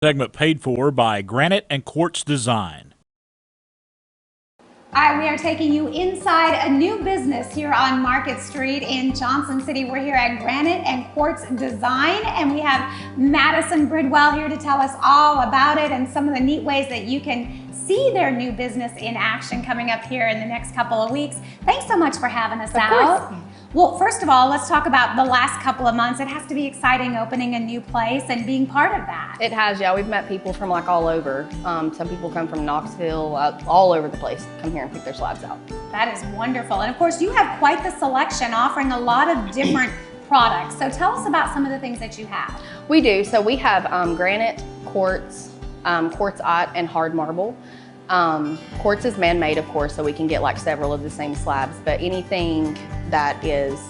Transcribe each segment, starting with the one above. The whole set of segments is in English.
Segment paid for by Granite and Quartz Design. All right, we are taking you inside a new business here on Market Street in Johnson City. We're here at Granite and Quartz Design, and we have Madison Bridwell here to tell us all about it and some of the neat ways that you can see their new business in action coming up here in the next couple of weeks. Thanks so much for having us out. Well, first of all, let's talk about the last couple of months. It has to be exciting opening a new place and being part of that. It has, yeah. We've met people from like all over. Some people come from Knoxville, all over the place, come here and pick their slabs out. That is wonderful. And of course, you have quite the selection, offering a lot of different products. So tell us about some of the things that you have. We do. So we have granite, quartz, quartzite, and hard marble. Quartz is man-made, of course, so we can get like several of the same slabs, but anything that is,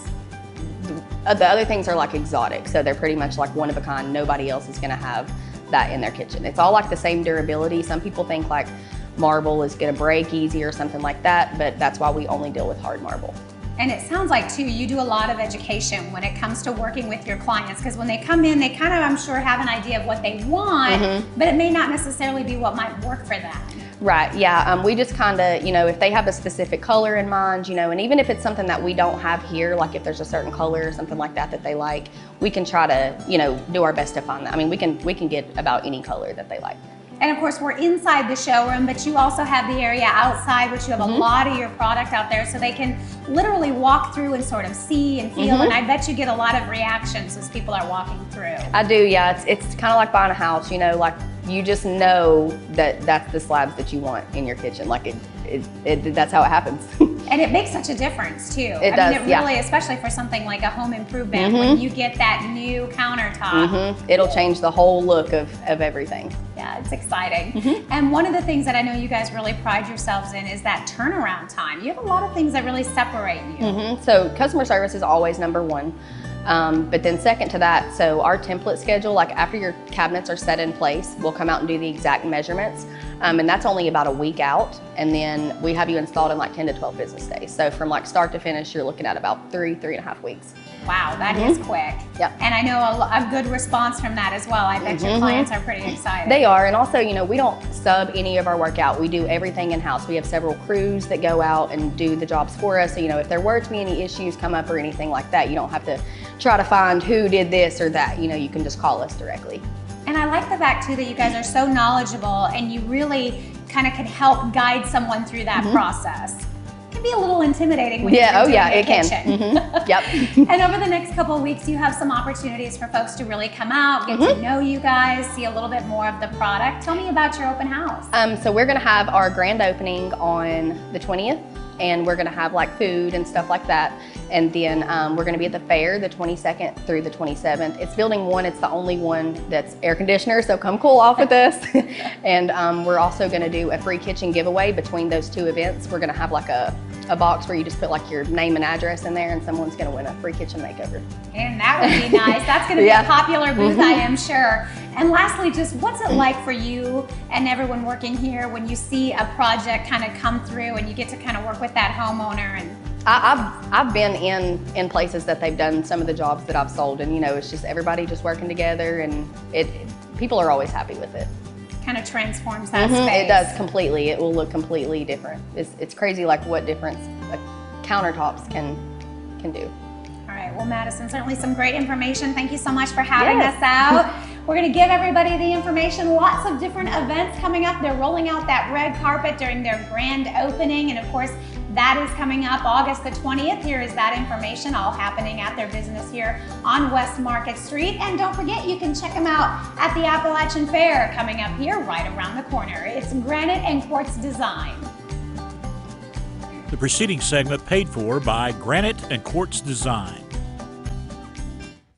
the other things are like exotic, so they're pretty much like one of a kind. Nobody else is gonna have that in their kitchen. It's all like the same durability. Some people think like marble is gonna break easy or something like that, but that's why we only deal with hard marble. And it sounds like, too, you do a lot of education when it comes to working with your clients, because when they come in, they kind of, I'm sure, have an idea of what they want, but it may not necessarily be what might work for them. Right, yeah, we just kind of, you know, if they have a specific color in mind, you know, and even if it's something that we don't have here, like if there's a certain color or something like that that they like, we can try to, you know, do our best to find that. I mean, we can get about any color that they like. And of course, we're inside the showroom, but you also have the area outside, which you have a lot of your product out there, so they can literally walk through and sort of see and feel, and I bet you get a lot of reactions as people are walking through. I do, yeah. It's kind of like buying a house, you know, like you just know that that's the slabs that you want in your kitchen. Like that's how it happens. And it makes such a difference too. It does, it really, especially for something like a home improvement, when you get that new countertop. It'll change the whole look of everything. Yeah, it's exciting. And one of the things that I know you guys really pride yourselves in is that turnaround time. You have a lot of things that really separate you. So customer service is always number one. But then second to that, so our template schedule, like after your cabinets are set in place, we'll come out and do the exact measurements. And that's only about a week out. And then we have you installed in like 10 to 12 business days. So from like start to finish, you're looking at about 3.5 weeks. Wow, that is quick. Yep. And I know a good response from that as well. I bet your clients are pretty excited. They are, and also, you know, we don't sub any of our work out. We do everything in-house. We have several crews that go out and do the jobs for us. So, you know, if there were to be any issues come up or anything like that, you don't have to try to find who did this or that. You know, you can just call us directly. And I like the fact too that you guys are so knowledgeable and you really kind of can help guide someone through that process. It can be a little intimidating when you're doing the kitchen. Yep. And over the next couple of weeks, you have some opportunities for folks to really come out, get to know you guys, see a little bit more of the product. Tell me about your open house. So we're gonna have our grand opening on the 20th. And we're gonna have like food and stuff like that. And then we're gonna be at the fair the 22nd through the 27th. It's building one, it's the only one that's air conditioner, so come cool off with us. And we're also gonna do a free kitchen giveaway between those two events. We're gonna have like a box where you just put like your name and address in there and someone's gonna win a free kitchen makeover. And that would be nice. That's gonna be a popular booth, I am sure. And lastly, just what's it like for you and everyone working here when you see a project kind of come through and you get to kind of work with that homeowner? And I've been in places that they've done some of the jobs that I've sold, and you know, it's just everybody just working together, and people are always happy with it. Kind of transforms that space. It does completely. It will look completely different. It's crazy like what difference countertops can do. All right, well, Madison, certainly some great information. Thank you so much for having us out. We're gonna give everybody the information. Lots of different events coming up. They're rolling out that red carpet during their grand opening. And of course, that is coming up August the 20th. Here is that information all happening at their business here on West Market Street. And don't forget, you can check them out at the Appalachian Fair coming up here right around the corner. It's Granite and Quartz Design. The preceding segment paid for by Granite and Quartz Design.